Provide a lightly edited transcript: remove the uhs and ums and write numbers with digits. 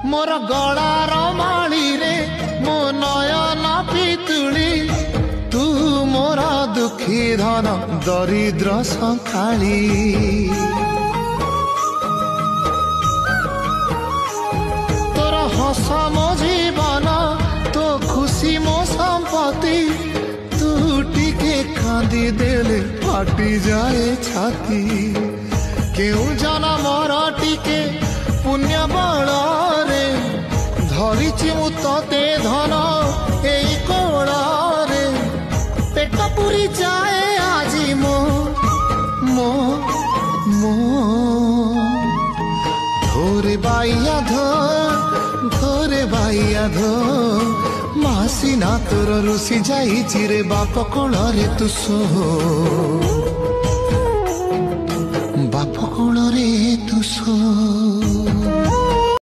मोर गलार माली रे मो नयन पितुली तू मोर दुखी धन दरिद्र संकाली तोर हस मो जीवन तो खुशी मो संपत्ति तू टिके कांदी देले फाटी जाए छाती केउ जना मोर टिके पुण्य बल रे धरिछि मु तते धन एई कोल रे पेट पुरी जाए आजी मो मो मो धोरे बाइया धोरे बाइया धो मासी ना तोर रुसी जाई चिरे बाप कोल रे तू सो बाप कोल रे तू सो।